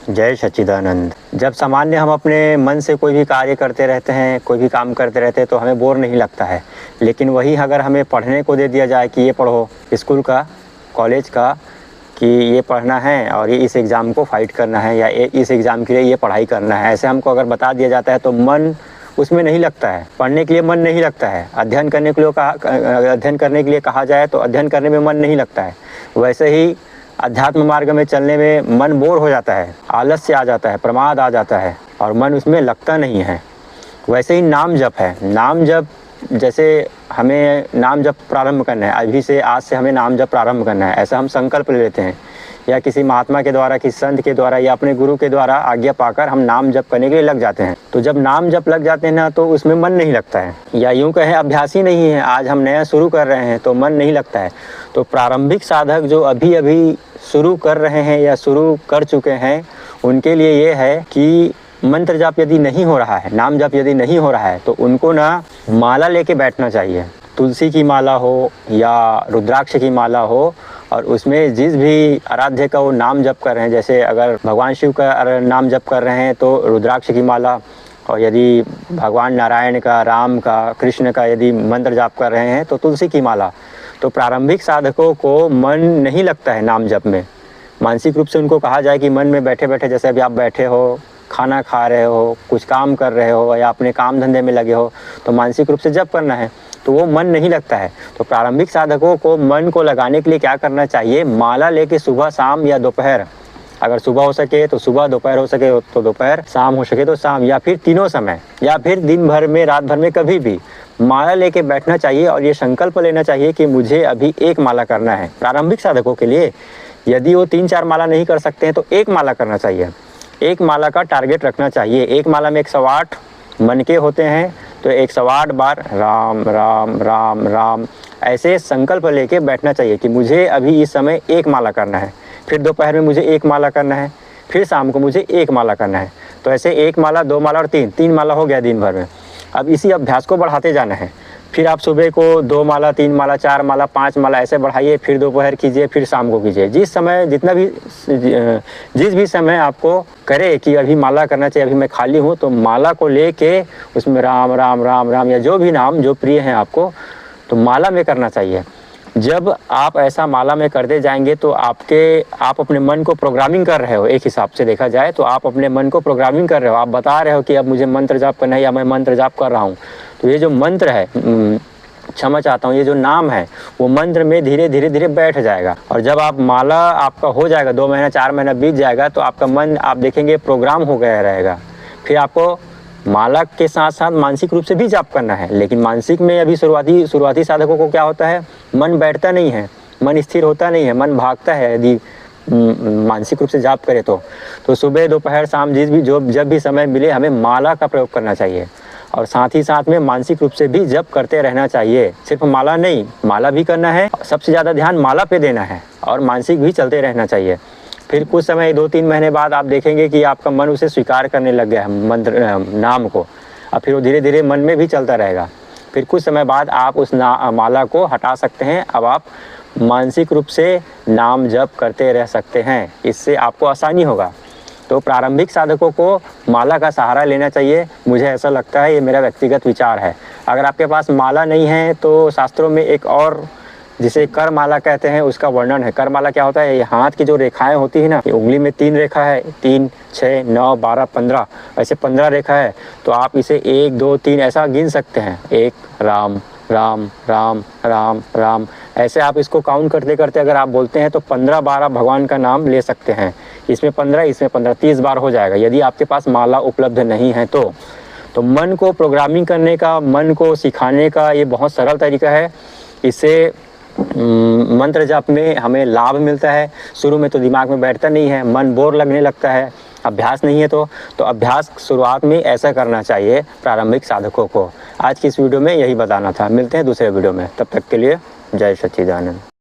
जय सच्चिदानंद। जब सामान्य हम अपने मन से कोई भी कार्य करते रहते हैं, कोई भी काम करते रहते हैं तो हमें बोर नहीं लगता है। लेकिन वही अगर हमें पढ़ने को दे दिया जाए कि ये पढ़ो स्कूल का, कॉलेज का, कि ये पढ़ना है और ये इस एग्ज़ाम को फाइट करना है या इस एग्ज़ाम के लिए ये पढ़ाई करना है, ऐसे हमको अगर बता दिया जाता है तो मन उसमें नहीं लगता है। पढ़ने के लिए मन नहीं लगता है। अध्ययन करने के लिए कहा जाए तो अध्ययन करने में मन नहीं लगता है। वैसे ही अध्यात्म मार्ग में चलने में मन बोर हो जाता है, आलस्य आ जाता है, प्रमाद आ जाता है और मन उसमें लगता नहीं है। वैसे ही नाम जप है। नाम जप, जैसे हमें नाम जप प्रारंभ करना है, अभी से आज से हमें नाम जप प्रारंभ करना है, ऐसा हम संकल्प ले लेते हैं या किसी महात्मा के द्वारा, किसी संत के द्वारा या अपने गुरु के द्वारा आज्ञा पाकर हम नाम जप करने के लिए लग जाते हैं। तो जब नाम जप लग जाते हैं ना तो उसमें मन नहीं लगता है, या यूँ कहें अभ्यास ही नहीं है। आज हम नया शुरू कर रहे हैं तो मन नहीं लगता है। तो प्रारंभिक साधक जो अभी अभी शुरू कर रहे हैं या शुरू कर चुके हैं, उनके लिए ये है कि मंत्र जाप यदि नहीं हो रहा है, नाम जाप यदि नहीं हो रहा है तो उनको ना माला लेके बैठना चाहिए। तुलसी की माला हो या रुद्राक्ष की माला हो और उसमें जिस भी आराध्य का वो नाम जप कर रहे हैं, जैसे अगर भगवान शिव का नाम जप कर रहे हैं तो रुद्राक्ष की माला, और यदि भगवान नारायण का, राम का, कृष्ण का यदि मंत्र जाप कर रहे हैं तो तुलसी की माला। तो प्रारंभिक साधकों को मन नहीं लगता है नाम जप में। मानसिक रूप से उनको कहा जाए कि मन में बैठे बैठे, जैसे अभी आप बैठे हो, खाना खा रहे हो, कुछ काम कर रहे हो या अपने काम धंधे में लगे हो, तो मानसिक रूप से जप करना है तो वो मन नहीं लगता है। तो प्रारंभिक साधकों को मन को लगाने के लिए क्या करना चाहिए? माला लेके सुबह, शाम या दोपहर, अगर सुबह हो सके तो सुबह, दोपहर हो सके तो दोपहर, शाम हो सके तो शाम, या फिर तीनों समय, या फिर दिन भर में, रात भर में, कभी भी माला लेके बैठना चाहिए और ये संकल्प लेना चाहिए कि मुझे अभी एक माला करना है। प्रारंभिक साधकों के लिए यदि वो 3-4 माला नहीं कर सकते हैं तो एक माला करना चाहिए। एक माला का टारगेट रखना चाहिए। एक माला में 108 मन के होते हैं तो 108 बार राम राम राम राम ऐसे संकल्प लेके बैठना चाहिए कि मुझे अभी इस समय एक माला करना है, फिर दोपहर में मुझे एक माला करना है, फिर शाम को मुझे एक माला करना है। तो ऐसे एक माला, 2 माला और 3 माला हो गया दिन भर में। अब इसी अभ्यास को बढ़ाते जाना है। फिर आप सुबह को 2 माला, 3 माला, 4 माला, 5 माला ऐसे बढ़ाइए, फिर दोपहर कीजिए, फिर शाम को कीजिए। जिस समय जिस भी समय आपको करे कि अभी माला करना चाहिए, अभी मैं खाली हूँ, तो माला को लेके उसमें राम राम राम राम या जो भी नाम जो प्रिय हैं आपको, तो माला में करना चाहिए। जब आप ऐसा माला में करते जाएंगे तो आप अपने मन को प्रोग्रामिंग कर रहे हो। एक हिसाब से देखा जाए तो आप अपने मन को प्रोग्रामिंग कर रहे हो। आप बता रहे हो कि अब मुझे मंत्र जाप करना है या मैं मंत्र जाप कर रहा हूँ। तो ये जो मंत्र है, क्षमा चाहता हूँ, ये जो नाम है वो मंत्र में धीरे धीरे बैठ जाएगा। और जब आप माला आपका हो जाएगा, 2 महीना 4 महीना बीत जाएगा तो आपका मन, आप देखेंगे, प्रोग्राम हो गया रहेगा। फिर आपको माला के साथ साथ मानसिक रूप से भी जाप करना है। लेकिन मानसिक में अभी शुरुआती साधकों को क्या होता है? मन बैठता नहीं है, मन स्थिर होता नहीं है, मन भागता है यदि मानसिक रूप से जाप करे तो सुबह, दोपहर, शाम, जब भी समय मिले हमें माला का प्रयोग करना चाहिए। और साथ ही साथ में मानसिक रूप से भी जप करते रहना चाहिए। सिर्फ माला नहीं, माला भी करना है, सबसे ज़्यादा ध्यान माला पे देना है और मानसिक भी चलते रहना चाहिए। फिर कुछ समय, 2-3 महीने बाद आप देखेंगे कि आपका मन उसे स्वीकार करने लग गया है, मंत्र नाम को। और फिर वो धीरे धीरे मन में भी चलता रहेगा। फिर कुछ समय बाद आप उस माला को हटा सकते हैं। अब आप मानसिक रूप से नाम जप करते रह सकते हैं। इससे आपको आसानी होगा। तो प्रारंभिक साधकों को माला का सहारा लेना चाहिए, मुझे ऐसा लगता है। ये मेरा व्यक्तिगत विचार है। अगर आपके पास माला नहीं है तो शास्त्रों में एक और, जिसे कर माला कहते हैं, उसका वर्णन है। कर माला क्या होता है? ये हाथ की जो रेखाएं होती है ना, ये उंगली में 3 रेखा है, 3, 6, 9, 12, 15, ऐसे 15 रेखा है। तो आप इसे 1, 2, 3 ऐसा गिन सकते हैं। 1 राम राम राम राम राम, ऐसे आप इसको काउंट करते करते अगर आप बोलते हैं तो 15-12 भगवान का नाम ले सकते हैं। इसमें 15, 30 बार हो जाएगा। यदि आपके पास माला उपलब्ध नहीं है तो मन को प्रोग्रामिंग करने का, मन को सिखाने का ये बहुत सरल तरीका है। इससे मंत्र जाप में हमें लाभ मिलता है। शुरू में तो दिमाग में बैठता नहीं है, मन बोर लगने लगता है, अभ्यास नहीं है तो अभ्यास शुरुआत में ऐसा करना चाहिए प्रारंभिक साधकों को। आज की इस वीडियो में यही बताना था। मिलते हैं दूसरे वीडियो में, तब तक के लिए जय सच्चिदानंद।